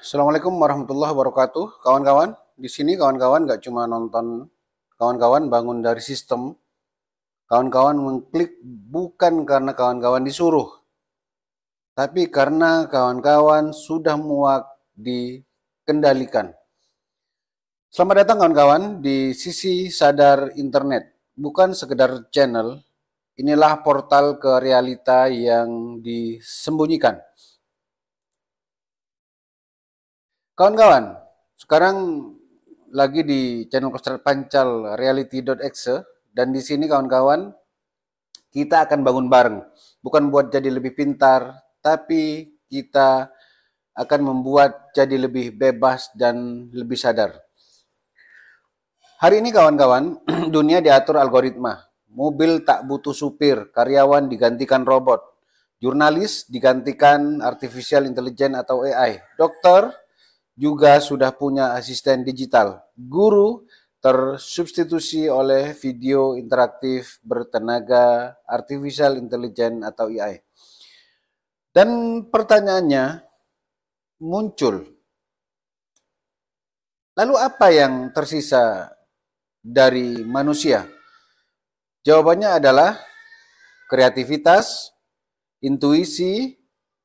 Assalamualaikum warahmatullahi wabarakatuh. Kawan-kawan, di sini kawan-kawan nggak cuma nonton, kawan-kawan bangun dari sistem, kawan-kawan mengklik bukan karena kawan-kawan disuruh, tapi karena kawan-kawan sudah muak dikendalikan. Selamat datang kawan-kawan di Sisi Sadar Internet. Bukan sekedar channel, inilah portal ke realita yang disembunyikan. Kawan-kawan, sekarang lagi di channel Kostrad Pancal reality.exe dan di sini kawan-kawan kita akan bangun bareng. Bukan buat jadi lebih pintar, tapi kita akan membuat jadi lebih bebas dan lebih sadar. Hari ini kawan-kawan, dunia diatur algoritma. Mobil tak butuh supir, karyawan digantikan robot. Jurnalis digantikan artificial intelligence atau AI. Dokter juga sudah punya asisten digital. Guru tersubstitusi oleh video interaktif bertenaga artificial intelligence atau AI. Dan pertanyaannya muncul, lalu apa yang tersisa dari manusia? Jawabannya adalah kreativitas, intuisi,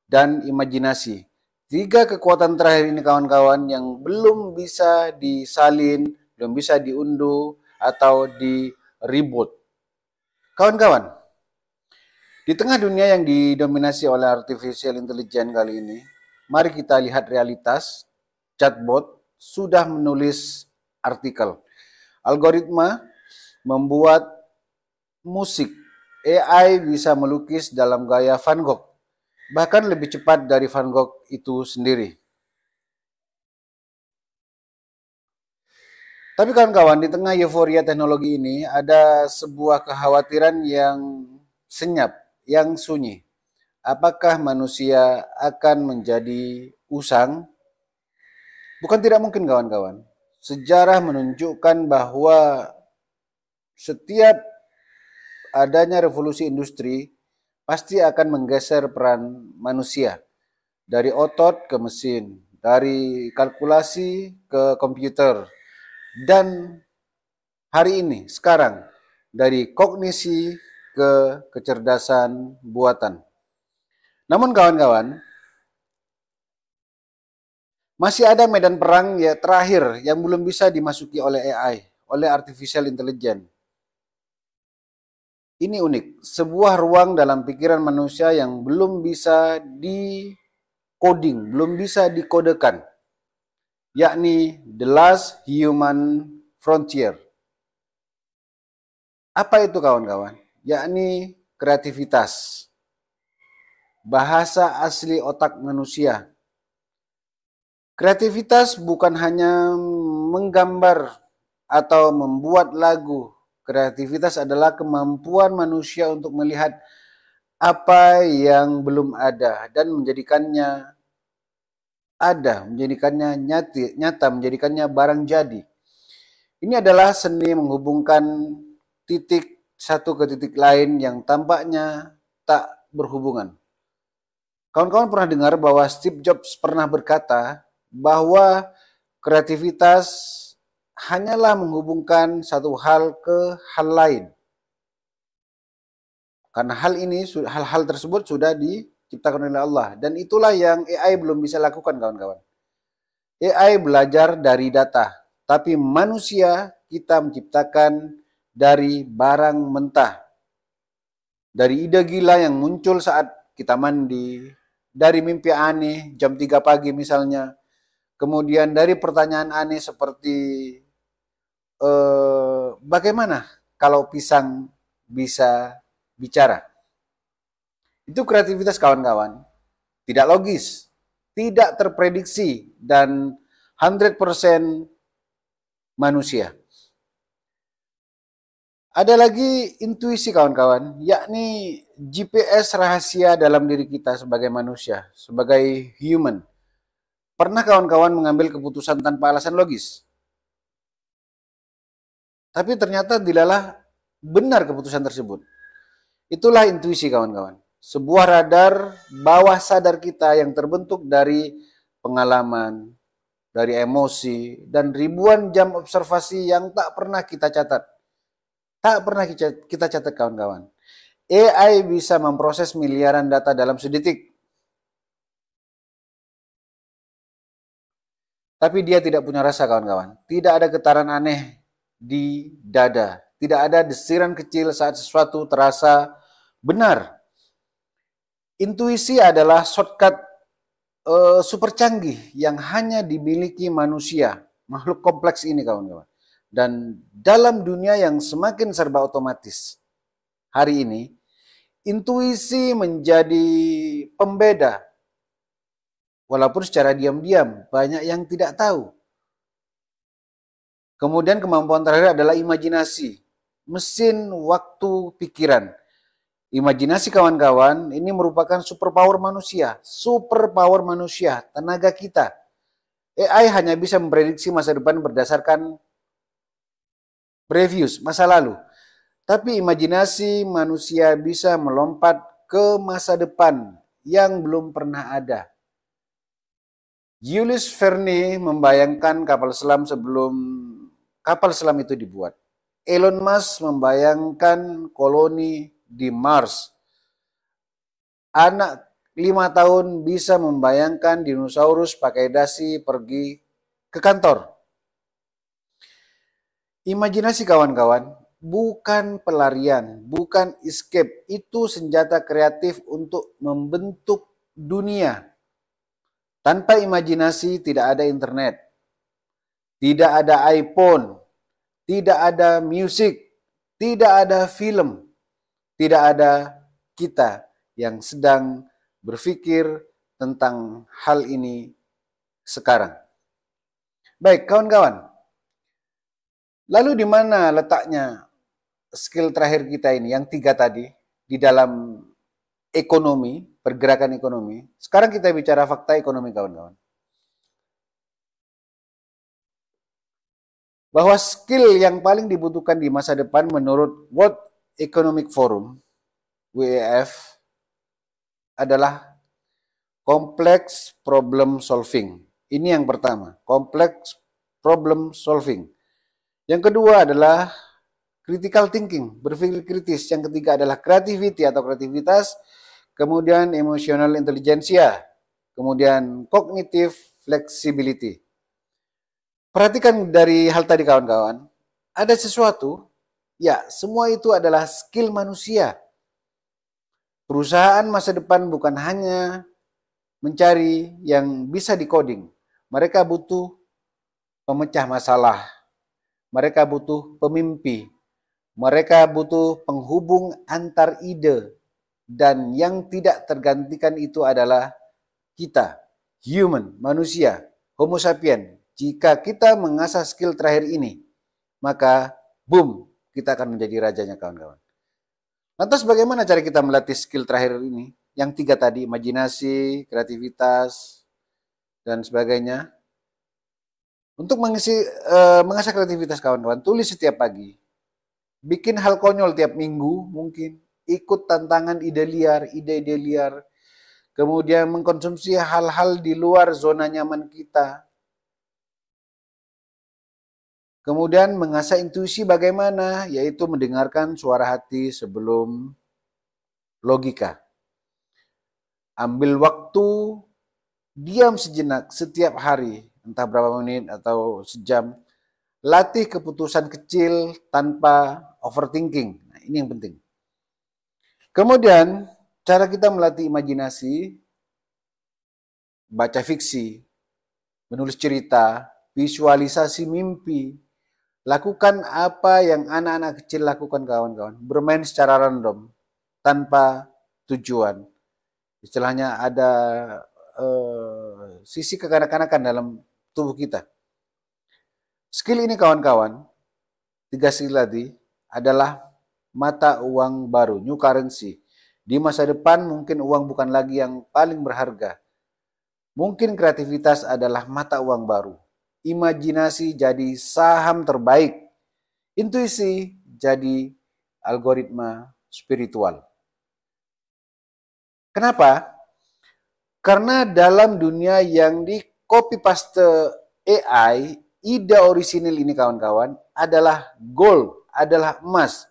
dan imajinasi. Tiga kekuatan terakhir ini kawan-kawan yang belum bisa disalin, belum bisa diunduh atau di-reboot. Kawan-kawan, di tengah dunia yang didominasi oleh artificial intelligence kali ini, mari kita lihat realitas. Chatbot sudah menulis artikel. Algoritma membuat musik. AI bisa melukis dalam gaya Van Gogh. Bahkan lebih cepat dari Van Gogh itu sendiri. Tapi kawan-kawan, di tengah euforia teknologi ini ada sebuah kekhawatiran yang senyap, yang sunyi. Apakah manusia akan menjadi usang? Bukan tidak mungkin kawan-kawan. Sejarah menunjukkan bahwa setiap adanya revolusi industri pasti akan menggeser peran manusia. Dari otot ke mesin, dari kalkulasi ke komputer, dan hari ini, sekarang, dari kognisi ke kecerdasan buatan. Namun kawan-kawan, masih ada medan perang ya terakhir yang belum bisa dimasuki oleh AI, oleh artificial intelligence. Ini unik, sebuah ruang dalam pikiran manusia yang belum bisa di-coding, belum bisa dikodekan, yakni the last human frontier. Apa itu kawan-kawan? Yakni kreativitas, bahasa asli otak manusia. Kreativitas bukan hanya menggambar atau membuat lagu. Kreativitas adalah kemampuan manusia untuk melihat apa yang belum ada dan menjadikannya ada, menjadikannya nyata, menjadikannya barang jadi. Ini adalah seni menghubungkan titik satu ke titik lain yang tampaknya tak berhubungan. Kawan-kawan pernah dengar bahwa Steve Jobs pernah berkata bahwa kreativitas hanyalah menghubungkan satu hal ke hal lain. Karena hal-hal tersebut sudah diciptakan oleh Allah. Dan itulah yang AI belum bisa lakukan kawan-kawan. AI belajar dari data. Tapi manusia kita menciptakan dari barang mentah. Dari ide gila yang muncul saat kita mandi. Dari mimpi aneh jam 3 pagi misalnya. Kemudian dari pertanyaan aneh seperti bagaimana kalau pisang bisa bicara? Itu kreativitas kawan-kawan. Tidak logis, tidak terprediksi, dan 100% manusia. Ada lagi intuisi kawan-kawan, yakni GPS rahasia dalam diri kita sebagai manusia, sebagai human. Pernah kawan-kawan mengambil keputusan tanpa alasan logis? Tapi ternyata dilalah benar keputusan tersebut. Itulah intuisi kawan-kawan. Sebuah radar bawah sadar kita yang terbentuk dari pengalaman, dari emosi, dan ribuan jam observasi yang tak pernah kita catat. Tak pernah kita catat kawan-kawan. AI bisa memproses miliaran data dalam sedetik. Tapi dia tidak punya rasa kawan-kawan. Tidak ada getaran aneh di dada. Tidak ada desiran kecil saat sesuatu terasa benar. Intuisi adalah shortcut super canggih yang hanya dimiliki manusia. Makhluk kompleks ini kawan-kawan. Dan dalam dunia yang semakin serba otomatis hari ini, intuisi menjadi pembeda. Walaupun secara diam-diam banyak yang tidak tahu. Kemudian kemampuan terakhir adalah imajinasi. Mesin waktu pikiran. Imajinasi kawan-kawan ini merupakan superpower manusia. Superpower manusia, tenaga kita. AI hanya bisa memprediksi masa depan berdasarkan previous, masa lalu. Tapi imajinasi manusia bisa melompat ke masa depan yang belum pernah ada. Jules Verne membayangkan kapal selam sebelum kapal selam itu dibuat. Elon Musk membayangkan koloni di Mars. Anak 5 tahun bisa membayangkan dinosaurus pakai dasi pergi ke kantor. Imajinasi kawan-kawan bukan pelarian, bukan escape. Itu senjata kreatif untuk membentuk dunia. Tanpa imajinasi tidak ada internet, tidak ada iPhone, tidak ada musik, tidak ada film, tidak ada kita yang sedang berpikir tentang hal ini sekarang. Baik, kawan-kawan. Lalu di mana letaknya skill terakhir kita ini, yang 3 tadi, di dalam ekonomi, pergerakan ekonomi? Sekarang kita bicara fakta ekonomi, kawan-kawan. Bahwa skill yang paling dibutuhkan di masa depan menurut World Economic Forum, WEF, adalah complex problem solving. Ini yang pertama, complex problem solving. Yang kedua adalah critical thinking, berpikir kritis. Yang ketiga adalah creativity atau kreativitas. Kemudian emotional intelligentsia. Kemudian cognitive flexibility. Perhatikan dari hal tadi kawan-kawan. Ada sesuatu, ya semua itu adalah skill manusia. Perusahaan masa depan bukan hanya mencari yang bisa dikoding. Mereka butuh pemecah masalah. Mereka butuh pemimpi. Mereka butuh penghubung antar ide. Dan yang tidak tergantikan itu adalah kita, human, manusia, homo sapien. Jika kita mengasah skill terakhir ini, maka boom, kita akan menjadi rajanya kawan-kawan. Lantas bagaimana cara kita melatih skill terakhir ini? Yang 3 tadi, imajinasi, kreativitas, dan sebagainya. Untuk mengasah kreativitas kawan-kawan, tulis setiap pagi. Bikin hal konyol tiap minggu mungkin. Ikut tantangan ide-ide liar. Kemudian mengkonsumsi hal-hal di luar zona nyaman kita. Kemudian mengasah intuisi bagaimana, yaitu mendengarkan suara hati sebelum logika. Ambil waktu, diam sejenak setiap hari, entah berapa menit atau sejam. Latih keputusan kecil tanpa overthinking. Nah, ini yang penting. Kemudian, cara kita melatih imajinasi, baca fiksi, menulis cerita, visualisasi mimpi, lakukan apa yang anak-anak kecil lakukan kawan-kawan. Bermain secara random, tanpa tujuan. Istilahnya ada sisi kekanak-kanakan dalam tubuh kita. Skill ini kawan-kawan, 3 skill tadi adalah mata uang baru, new currency. Di masa depan mungkin uang bukan lagi yang paling berharga. Mungkin kreativitas adalah mata uang baru. Imajinasi jadi saham terbaik. Intuisi jadi algoritma spiritual. Kenapa? Karena dalam dunia yang copy paste AI, ide orisinil ini kawan-kawan adalah gold, adalah emas.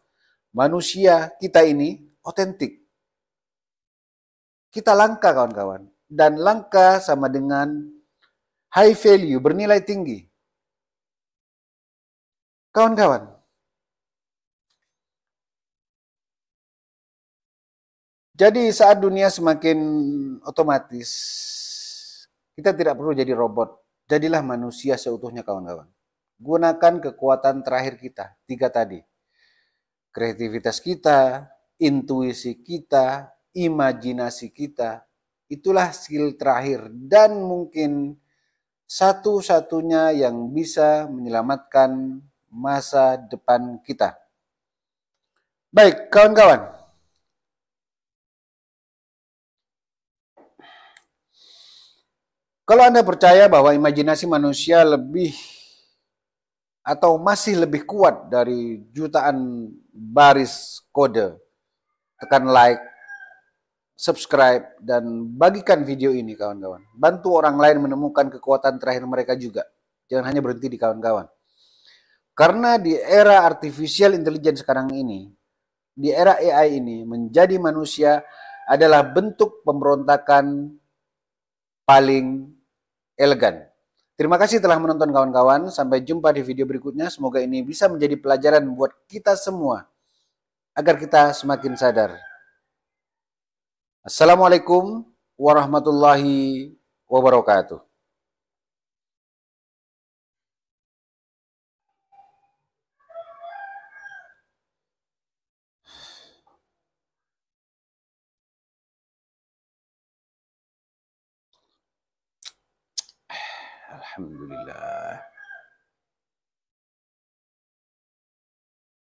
Manusia kita ini otentik. Kita langka kawan-kawan. Dan langka sama dengan high value, bernilai tinggi. Kawan-kawan, jadi saat dunia semakin otomatis, kita tidak perlu jadi robot. Jadilah manusia seutuhnya kawan-kawan. Gunakan kekuatan terakhir kita, 3 tadi. Kreativitas kita, intuisi kita, imajinasi kita. Itulah skill terakhir dan mungkin satu-satunya yang bisa menyelamatkan masa depan kita. Baik, kawan-kawan. Kalau Anda percaya bahwa imajinasi manusia lebih atau masih lebih kuat dari jutaan baris kode, tekan like, subscribe, dan bagikan video ini kawan-kawan. Bantu orang lain menemukan kekuatan terakhir mereka juga. Jangan hanya berhenti di kawan-kawan. Karena di era artificial intelligence sekarang ini, di era AI ini, menjadi manusia adalah bentuk pemberontakan paling elegan. Terima kasih telah menonton kawan-kawan. Sampai jumpa di video berikutnya. Semoga ini bisa menjadi pelajaran buat kita semua agar kita semakin sadar. Assalamualaikum warahmatullahi wabarakatuh. Alhamdulillah.